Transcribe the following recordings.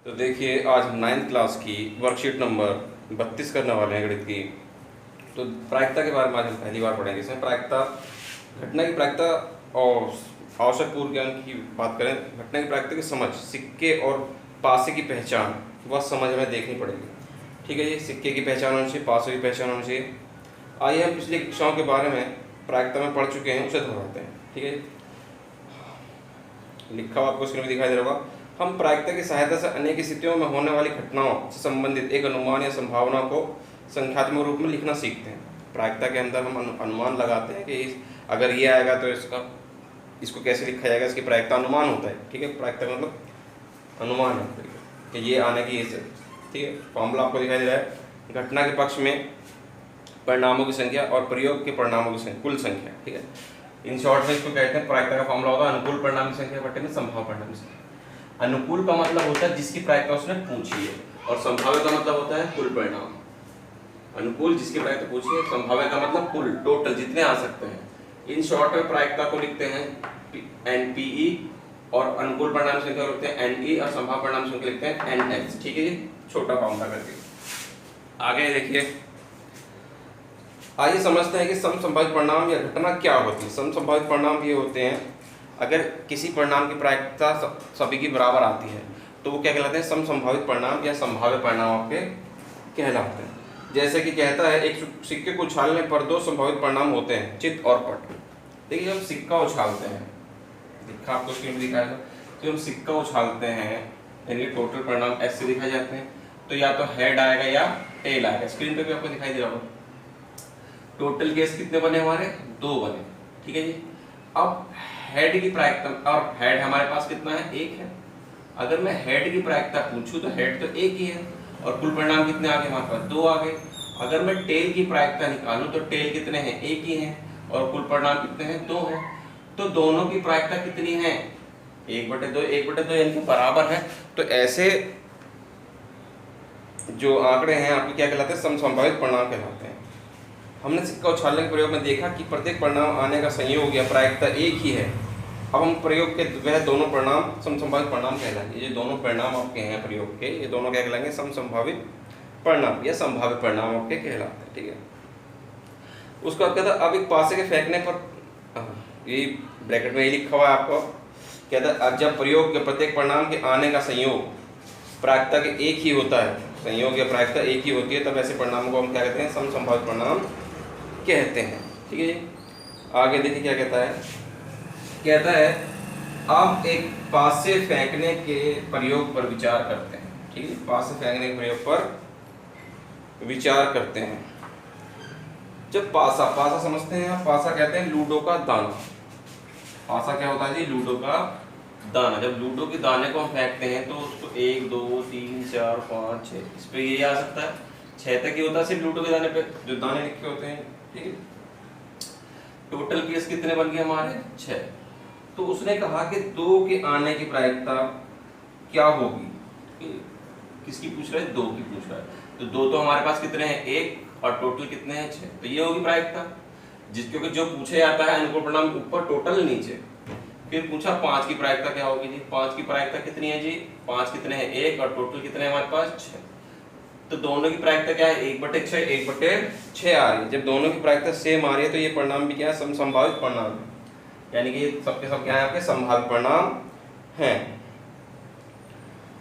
तो देखिए आज हम 9th क्लास की वर्कशीट नंबर 32 करने वाले हैं गणित की। तो प्रायिकता के बारे में आज हम पहली बार पढ़ेंगे। इसमें प्रायिकता, घटना की प्रायिकता और आवश्यक पूर्व ज्ञान की बात करें। घटना की प्रायिकता की समझ, सिक्के और पासे की पहचान, वह समझ हमें देखनी पड़ेगी। ठीक है जी, सिक्के की पहचान होनी चाहिए, पासों की पहचान होनी चाहिए। आइए हम पिछली कक्षाओं के बारे में प्रायिकता में पढ़ चुके हैं, उसे दोहराते हैं। ठीक है, लिखा हुआ आपको स्क्रीन में दिखाई दे रहा होगा। हम प्रायिकता की सहायता से अनेक स्थितियों में होने वाली घटनाओं से संबंधित एक अनुमान या संभावना को संख्यात्मक रूप में लिखना सीखते हैं। प्रायिकता के अंदर हम अनुमान लगाते हैं कि अगर ये आएगा तो इसको कैसे लिखा जाएगा, इसकी प्रायिकता अनुमान होता है। ठीक है, प्रायिकता का मतलब अनुमान है कि ये आने की ये से। ठीक है, फॉर्मूला आपको दिखाई दे रहा है। घटना के पक्ष में परिणामों की संख्या और प्रयोग के परिणामों की संख्या, कुल संख्या। ठीक है, इन शॉर्ट में इसको कहते हैं, प्रायिकता का फॉर्मूला होगा अनुकूल परिणाम की संख्या बटे में संभाव्य परिणाम की संख्या। अनुकूल का मतलब होता है जिसकी प्रायिकता उसने पूछी है, और संभाव्य का मतलब होता है कुल परिणाम। अनुकूल जिसकी प्रायिकता पूछी है, संभाव्य का मतलब कुल, टोटल जितने आ सकते हैं। इन शॉर्ट में प्रायिकता को लिखते हैं NPE, और अनुकूल परिणाम संख्या को लिखते हैं NE, और संभाव्य परिणाम संख्या लिखते हैं NX। ठीक है जी, छोटा फॉर्मूला करके। आगे देखिए, आइए समझते हैं कि समसंभावित परिणाम या घटना क्या होती है। समसंभावित परिणाम ये होते हैं, अगर किसी परिणाम की प्रायिकता सभी की बराबर आती है तो वो क्या कहलाते हैं, समसंभावित परिणाम या संभाव्य परिणाम आपके कहलाते हैं। जैसे कि कहता है, एक सिक्के को उछालने पर दो संभावित परिणाम होते हैं, चित्त और पट। देखिए, जब सिक्का उछालते हैं, सिक्का आपको स्क्रीन में दिखाएगा, तो हम सिक्का उछालते हैं यानी टोटल परिणाम ऐसे दिखाए जाते हैं। तो या तो हेड आएगा या टेल आएगा। स्क्रीन पे भी आपको दिखाई दे रहा होगा। टोटल केस कितने बने हमारे, 2 बने। ठीक है जी, अब हेड की प्रायिकता, और हेड हमारे पास कितना है, 1 है। अगर मैं हेड की प्रायिकता पूछूं तो हेड तो 1 ही है, और कुल परिणाम कितने आ गए हमारे पास, 2 आ गए। अगर मैं टेल की प्रायिकता निकालूं तो टेल कितने हैं, 1 ही है, और कुल परिणाम कितने हैं, 2 है। तो दोनों की प्रायिकता कितनी है, 1/2, 1/2 यानी बराबर है। तो ऐसे जो आंकड़े हैं आपके क्या कहलाते हैं, समसंभावित परिणाम कहलाते हैं। हमने सिक्का उछालने के प्रयोग में देखा कि प्रत्येक परिणाम आने का संयोग या प्रायिकता 1 ही है। अब हम प्रयोग के वह दोनों परिणाम समसंभावित परिणाम कहलाएंगे। ये दोनों परिणाम आपके हैं प्रयोग के, ये दोनों क्या कहलाएंगे, समसंभावित परिणाम या संभाव्य परिणाम आपके कहलाते हैं। ठीक है, उसको आप कहता है, अब एक पासे के फेंकने पर, ये ब्रैकेट में ये लिखा हुआ है आपको, कहता है जब प्रयोग के प्रत्येक परिणाम के आने का संयोग प्रायिकता के 1 ही होता है, संयोग या प्रायिकता 1 ही होती है, तब ऐसे परिणामों को हम क्या कहते हैं, समसंभावित परिणाम कहते हैं। ठीक है जी, आगे देखिए क्या कहता है, आप एक पासे फेंकने के प्रयोग पर विचार करते हैं। ठीक है, पासे फेंकने के प्रयोग पर विचार करते हैं। जब पासा समझते हैं आप, पासा कहते हैं लूडो का दाना। पासा क्या होता है जी, लूडो का दाना। जब लूडो के दाने को हम फेंकते हैं तो उसको 1 2 3 4 5 6, इस पे ये आ सकता है, 6 तक ही होता है सिर्फ लूडो के दाने पे, जो दाने लिखे होते हैं। ठीक है, टोटल केस कितने बन गए हमारे, 6। तो उसने कहा कि 2 के आने की प्रायिकता क्या होगी, किसकी पूछ रहा है, 2 की पूछ रहा है। तो 2 तो हमारे पास कितने हैं, 1, और टोटल कितने हैं, 6। तो ये होगी प्रायिकता, क्योंकि जो पूछे जाता है अनुकूल परिणाम ऊपर, टोटल नीचे। फिर पूछा 5 की प्रायिकता क्या होगी जी, 5 की प्रायिकता कितनी है जी, 5 कितने हैं, 1, और टोटल कितने हैं हमारे पास, 6। तो दोनों की प्रायिकता क्या है, 1/6, 1/6 आ रही है। जब दोनों की प्रायिकता सेम आ रही है तो ये परिणाम भी क्या है, समसंभावित परिणाम है, यानी कि ये सबके सब क्या है, आपके संभावित परिणाम हैं।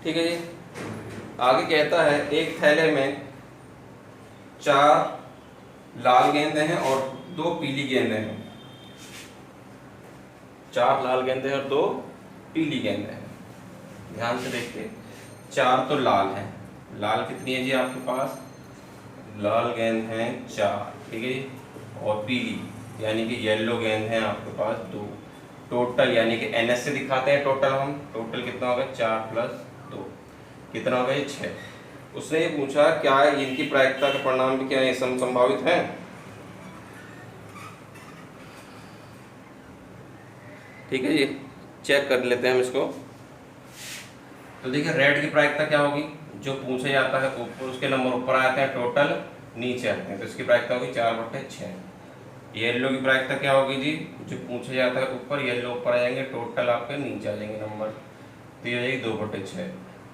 ठीक है जी, आगे कहता है, एक थैले में 4 लाल गेंदें हैं और 2 पीली गेंदें हैं। 4 लाल गेंदें और 2 पीली गेंदें हैं। ध्यान से देखिए, 4 तो लाल हैं, लाल कितनी है जी आपके पास, लाल गेंद हैं 4। ठीक है जी, और पीली यानी कि येलो गेंद हैं आपके पास 2। टोटल यानी कि NS से दिखाते हैं टोटल, हम टोटल कितना होगा, 4 + 2 कितना होगा, 6। उसने ये पूछा क्या इनकी प्रायिकता के परिणाम भी क्या है, समसंभावित हैं। ठीक है जी, चेक कर लेते हैं हम इसको। तो देखिए, रेड की प्रायिकता क्या होगी, जो पूछा जाता है ऊपर, उसके नंबर ऊपर आते हैं, टोटल नीचे आते हैं, तो इसकी प्रायिकता होगी 4/6। येलो की प्रायिकता क्या होगी जी, जो पूछा जाता है ऊपर, येलो ऊपर आ जाएंगे, टोटल आपके नीचे आ जाएंगे नंबर, तो ये हो जाएगी 2/6।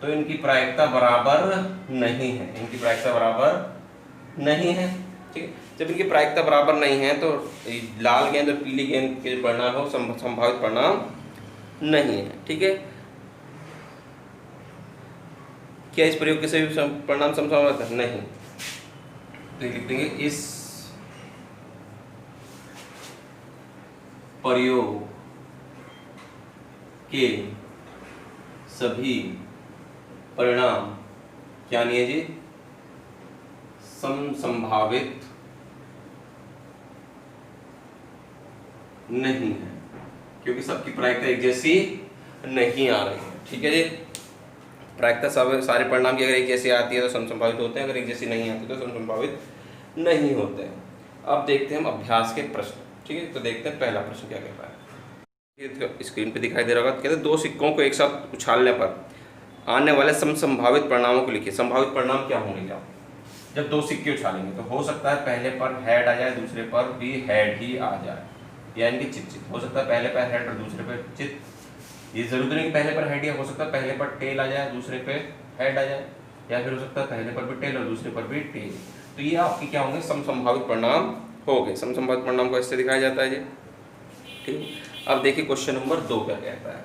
तो इनकी प्रायिकता बराबर नहीं है, इनकी प्रायिकता बराबर नहीं है। ठीक है, जब इनकी प्रायिकता बराबर नहीं है तो लाल गेंद और पीली गेंद के परिणाम हो संभावित परिणाम नहीं है। ठीक है, क्या इस प्रयोग के सभी परिणाम समसंभावित है? नहीं। तो लिख देंगे इस प्रयोग के सभी परिणाम क्या नहीं है जी? समसंभावित नहीं है, क्योंकि सबकी प्रायिकता एक जैसी नहीं आ रही है। ठीक है जी, प्रायिकता सब सारे परिणाम की अगर एक जैसी आती है तो समसंभावित होते हैं, अगर एक जैसी नहीं आती तो समसंभावित नहीं होते हैं। अब देखते हैं हम अभ्यास के प्रश्न। ठीक है, तो देखते हैं पहला प्रश्न क्या कहता है। स्क्रीन पे दिखाई दे रहा होगा। कहते हैं दो सिक्कों को एक साथ उछालने पर आने वाले समसंभावित परिणामों को लिखिए। संभावित परिणाम क्या होंगे? क्या जब दो सिक्के उछालेंगे तो हो सकता है पहले पर हेड आ जाए, दूसरे पर भी हेड ही आ जाए, यानी कि चित चित। हो सकता है पहले पर हेड और दूसरे पर चित। ये जरूरी नहीं कि पहले पर हेड, या हो सकता है पहले पर टेल आ जाए दूसरे पे हेड आ जाए, या फिर हो सकता है पहले पर भी टेल और दूसरे पर भी टेल। तो ये आपकी क्या होंगे? समसंभावित परिणाम हो गए। समसंभावित परिणाम को ऐसे दिखाया जाता है जी। ठीक, अब देखिए क्वेश्चन नंबर 2 क्या कहता है।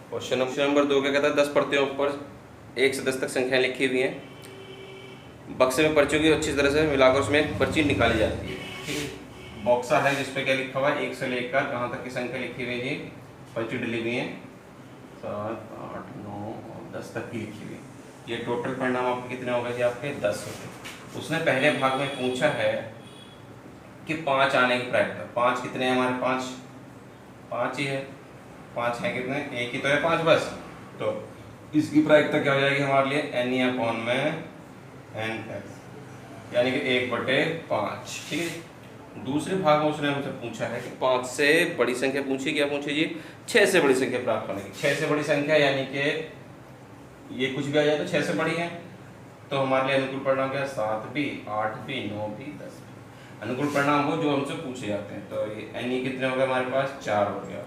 क्वेश्चन नंबर 2 क्या कहता है? 10 पर्चियों पर 1 से 10 तक संख्याएं लिखी हुई हैं। बक्से में पर्चियों की अच्छी तरह से मिलाकर उसमें एक पर्ची निकाली जाती है। ठीक है, बॉक्सा है जिसपे क्या लिखा हुआ है? 1 से लेकर कहाँ तक की संख्या लिखी हुई है जी? पर्ची डली हुई है 7, 8, 9 और 10 तक की लिखी हुई। ये टोटल परिणाम आपके कितने हो गए जी? आपके 10 हो गए। उसने पहले भाग में पूछा है कि 5 आने की प्रायिकता। 5 कितने हैं हमारे? 5 ही है। 5 है कितने? एक ही तो है 5 बस। तो इसकी प्रायिकता क्या हो जाएगी हमारे लिए? NE/NS, यानी कि 1/5। ठीक है, दूसरे भाग में उसने हमसे पूछा है कि 5 से बड़ी संख्या पूछी। क्या पूछी जी? 6 से बड़ी संख्या प्राप्त करने की। 6 से बड़ी संख्या यानी कि ये कुछ भी आ जाए तो 6 से बड़ी है। तो हमारे लिए अनुकूल परिणाम क्या है? 7 भी, 8 भी, 9 भी, 10 भी। अनुकूल परिणाम वो जो हमसे पूछे जाते हैं। तो ये NE कितने हो गए हमारे पास? 4 हो गया।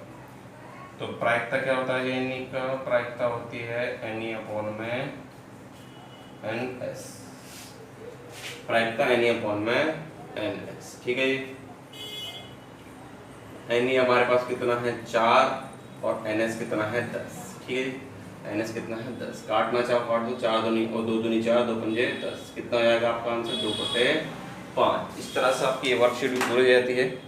तो प्रायिकता क्या होता है? NE का प्रायिकता होती है NE/NS। प्रायिकता NE/NS। ठीक है जी, NE हमारे पास कितना है? 4 और NS कितना है? 10। ठीक है जी, NS कितना है? 10। काटना चाहो काट दो, 4 दूनी और 2 दूनी 4, 2 पंजे 10। कितना हो जाएगा आपका आंसर? 2/5। इस तरह से आपकी ये वर्कशीट भी पूरी हो जाती है।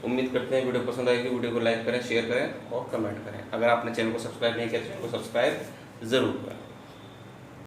उम्मीद करते हैं वीडियो पसंद आएगी। वीडियो को लाइक करें, शेयर करें और कमेंट करें। अगर आपने चैनल को सब्सक्राइब नहीं किया तो चैनल को सब्सक्राइब ज़रूर करें।